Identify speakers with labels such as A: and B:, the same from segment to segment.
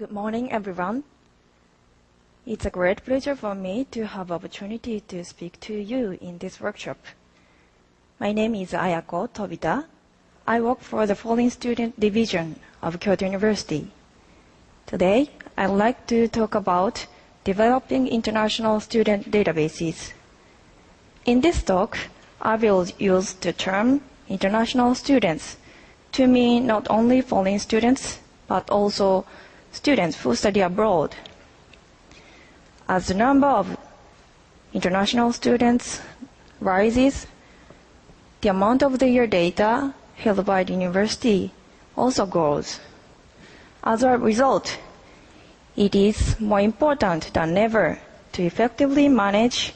A: Good morning, everyone. It's a great pleasure for me to have opportunity to speak to you in this workshop. My name is Ayako Tobita. I work for the Foreign Student Division of Kyoto University. Today, I'd like to talk about developing international student databases. In this talk, I will use the term international students to mean not only foreign students, but also students who study abroad. As the number of international students rises, the amount of their data held by the university also grows. As a result, it is more important than ever to effectively manage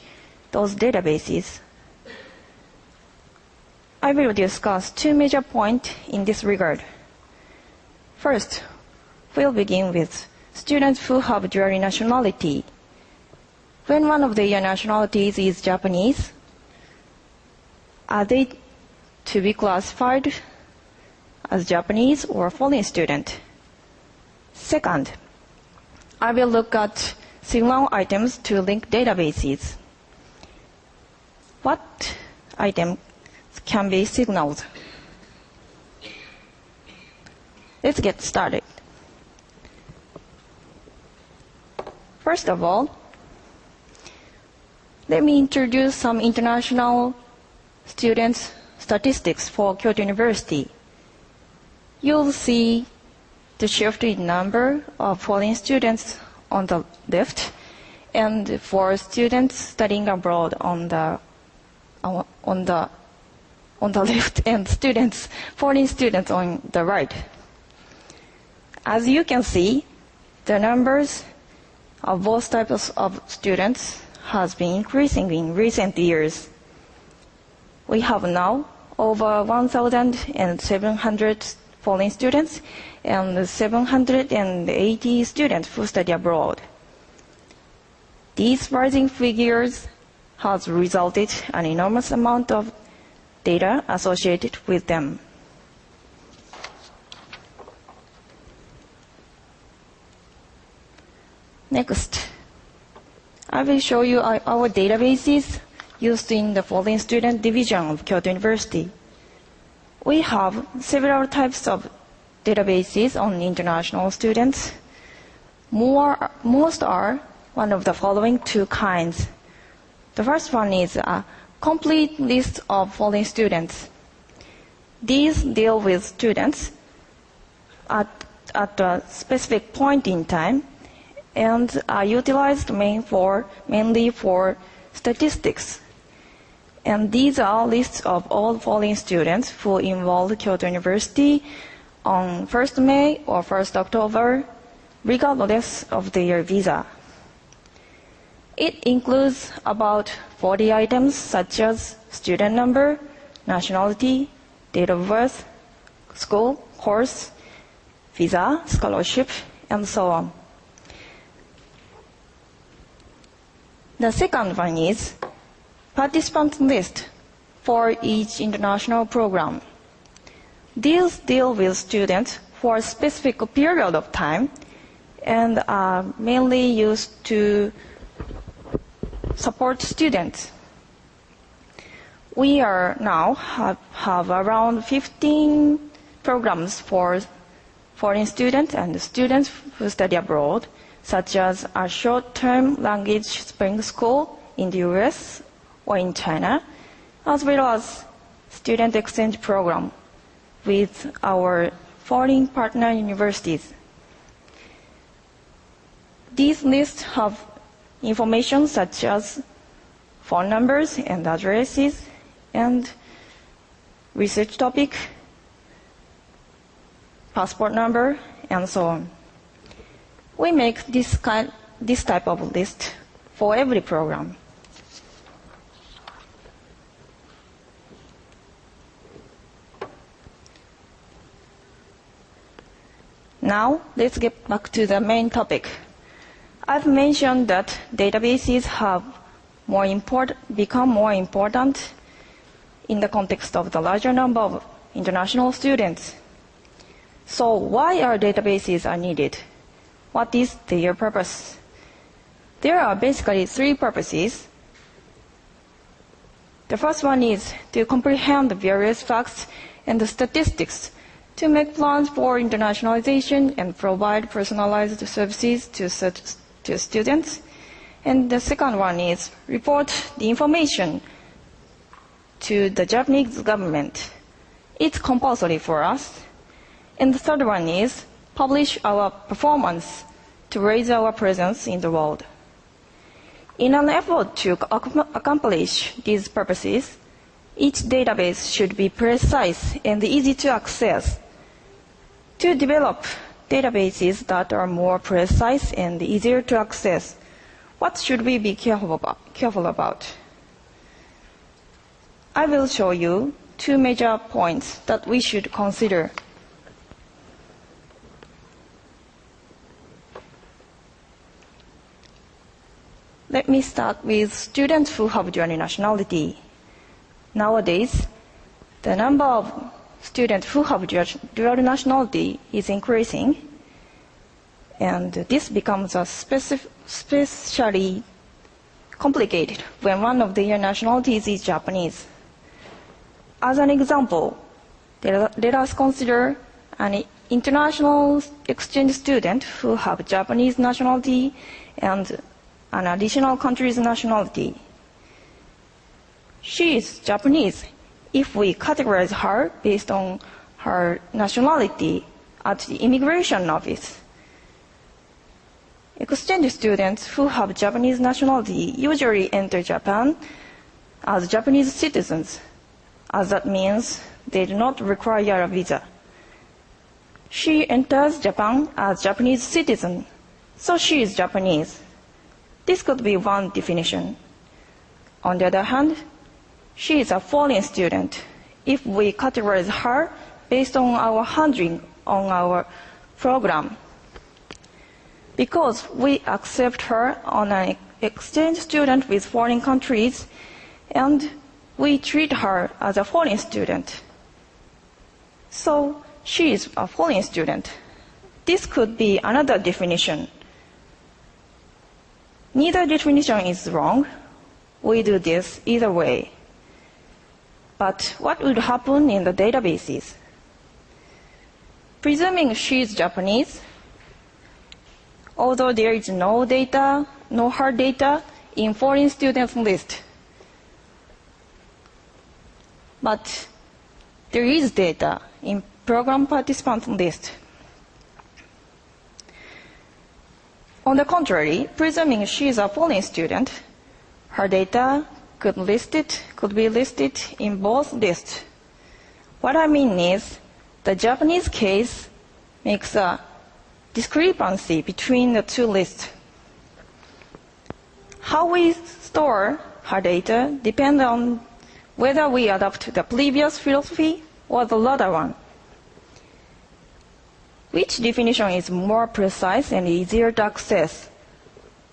A: those databases. I will discuss two major points in this regard. First, we'll begin with students who have dual nationality. When one of their nationalities is Japanese, are they to be classified as Japanese or foreign student? Second, I will look at signal items to link databases. What item can be signaled? Let's get started. First of all, let me introduce some international students' statistics for Kyoto University. You'll see the shift in number of foreign students on the left, and for students studying abroad on the left, and foreign students on the right. As you can see, the numbers of both types of students has been increasing in recent years. We have now over 1,700 foreign students and 780 students who study abroad. These rising figures has resulted an enormous amount of data associated with them. Next, I will show you our databases used in the foreign student division of Kyoto University. We have several types of databases on international students. Most are one of the following two kinds. The first one is a complete list of foreign students. These deal with students at a specific point in time and are utilized mainly for statistics. And these are lists of all foreign students who enrolled Kyoto University on 1st May or 1st October, regardless of their visa. It includes about 40 items such as student number, nationality, date of birth, school, course, visa, scholarship, and so on. The second one is participant list for each international program. These deal with students for a specific period of time and are mainly used to support students. We are now have around 15 programs for foreign students and students who study abroad, such as a short-term language spring school in the US or in China, as well as student exchange program with our foreign partner universities. These lists have information such as phone numbers and addresses and research topic, passport number, and so on. We make this type of list for every program. Now, let's get back to the main topic. I've mentioned that databases have become more important in the context of the larger number of international students. So why are databases needed? what is their purpose? There are basically three purposes. The first one is to comprehend the various facts and the statistics to make plans for internationalization and provide personalized services to students. And the second one is report the information to the Japanese government. It's compulsory for us. And the third one is publish our performance to raise our presence in the world. In an effort to accomplish these purposes, each database should be precise and easy to access. To develop databases that are more precise and easier to access, what should we be careful about? I will show you two major points that we should consider. Let me start with students who have dual nationality. Nowadays, the number of students who have dual nationality is increasing, and this becomes especially complicated when one of their nationalities is Japanese. As an example, let us consider an international exchange student who have Japanese nationality and an additional country's nationality. She is Japanese if we categorize her based on her nationality at the immigration office. Exchange students who have Japanese nationality usually enter Japan as Japanese citizens, as that means they do not require a visa. She enters Japan as Japanese citizen, so she is Japanese. This could be one definition. On the other hand, she is a foreign student if we categorize her based on our handling on our program. Because we accept her on an exchange student with foreign countries, and we treat her as a foreign student. So she is a foreign student. This could be another definition. Neither definition is wrong. We do this either way. But what would happen in the databases? Presuming she is Japanese, although there is no hard data in foreign students list, but there is data in program participants list. On the contrary, presuming she is a foreign student, her data could be listed in both lists. What I mean is, the Japanese case makes a discrepancy between the two lists. How we store her data depends on whether we adopt the previous philosophy or the latter one. Which definition is more precise and easier to access?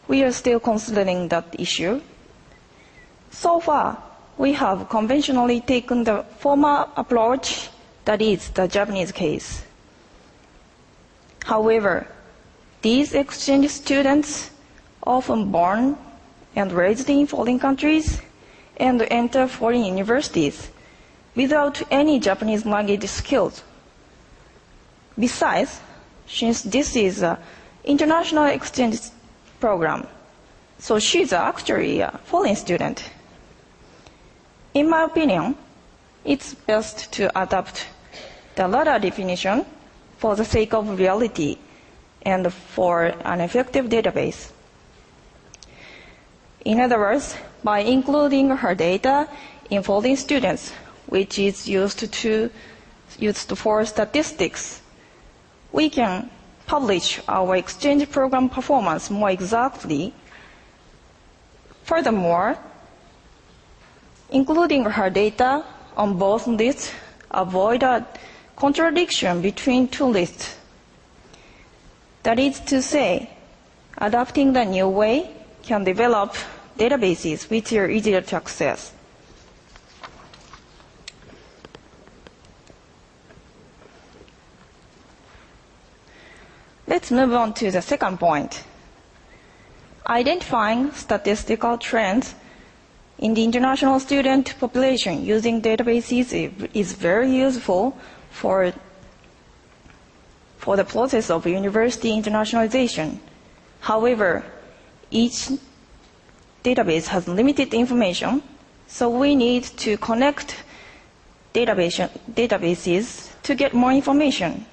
A: We are still considering that issue. So far, we have conventionally taken the former approach, that is, the Japanese case. However, these exchange students, often born and raised in foreign countries, and enter foreign universities without any Japanese language skills. Besides, since this is an international exchange program, so she's actually a foreign student. In my opinion, it's best to adopt the latter definition for the sake of reality and for an effective database. In other words, by including her data in foreign students, which is used for statistics, we can publish our exchange program performance more exactly. Furthermore, including her data on both lists avoid a contradiction between two lists. That is to say, adopting the new way can develop databases which are easier to access. Let's move on to the second point. Identifying statistical trends in the international student population using databases is very useful for the process of university internationalization. However, each database has limited information, so we need to connect databases to get more information.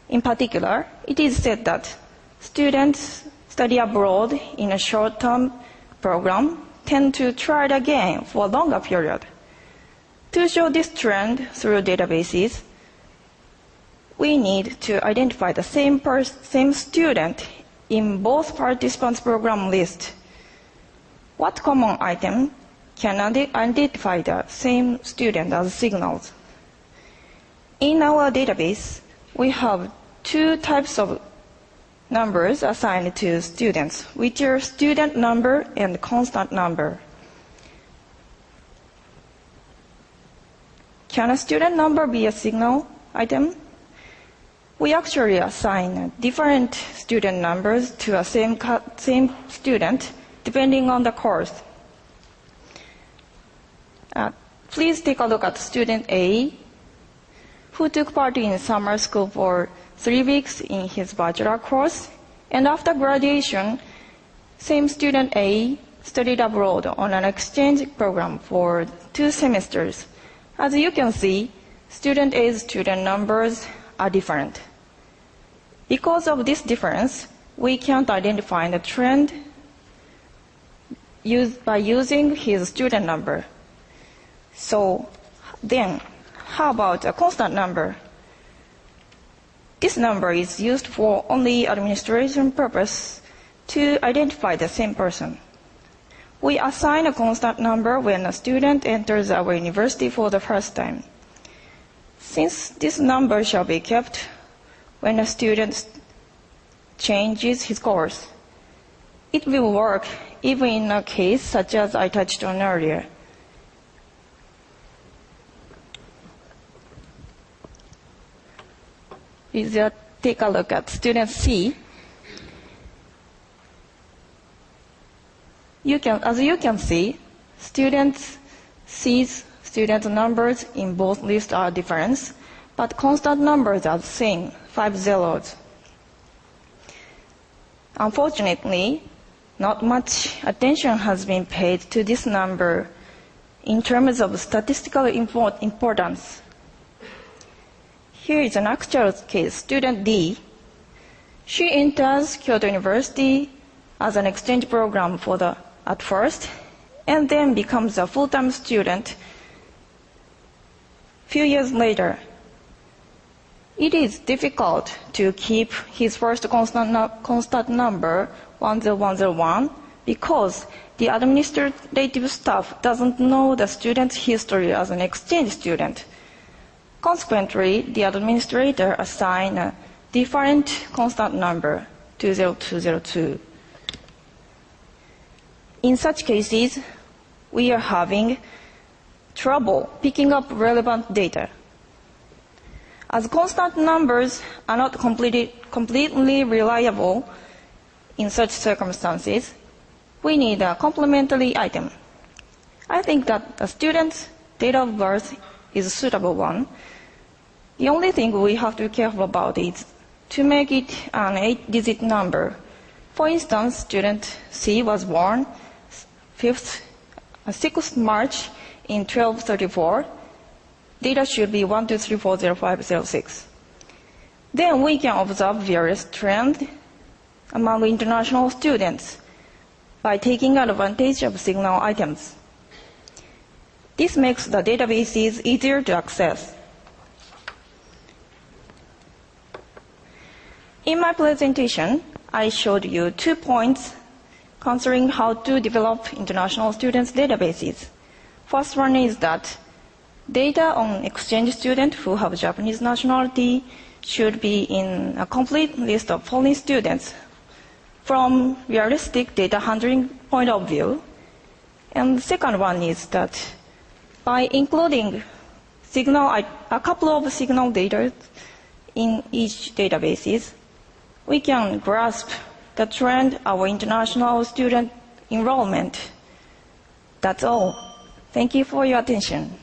A: In particular, it is said that students study abroad in a short-term program tend to try it again for a longer period. To show this trend through databases, we need to identify the same student in both participants' program list. What common item can identify the same student as signals? In our database, we have two types of numbers assigned to students, which are student number and constant number. Can a student number be a signal item? We actually assign different student numbers to a same student depending on the course. Please take a look at student A, who took part in summer school for 3 weeks in his bachelor course, and after graduation, same student A studied abroad on an exchange program for 2 semesters. As you can see, student A's student numbers are different. Because of this difference, we can't identify the trend by using his student number. So then, how about a constant number? This number is used for only administration purpose to identify the same person. We assign a constant number when a student enters our university for the first time. Since this number shall be kept when a student changes his course, it will work even in a case such as I touched on earlier. Please take a look at student C. As you can see, student C's student numbers in both lists are different, but constant numbers are the same, 5 zeros. Unfortunately, not much attention has been paid to this number in terms of statistical importance. Here is an actual case, student D. She enters Kyoto University as an exchange program at first, and then becomes a full-time student few years later. It is difficult to keep his first constant number 10101 because the administrative staff doesn't know the student's history as an exchange student. Consequently, the administrator assigns a different constant number, 20202. In such cases, we are having trouble picking up relevant data. As constant numbers are not completely reliable in such circumstances, we need a complementary item. I think that the student's date of birth is a suitable one. The only thing we have to be careful about is to make it an 8-digit number. For instance, student C was born 6th March in 1234. Data should be 123400506. Then we can observe various trends among international students by taking advantage of signal items. This makes the databases easier to access. In my presentation, I showed you 2 points concerning how to develop international students' databases. First one is that data on exchange students who have Japanese nationality should be in a complete list of foreign students from realistic data handling point of view. And the second one is that by including a couple of signal data in each databases, we can grasp the trend of international student enrollment. That's all. Thank you for your attention.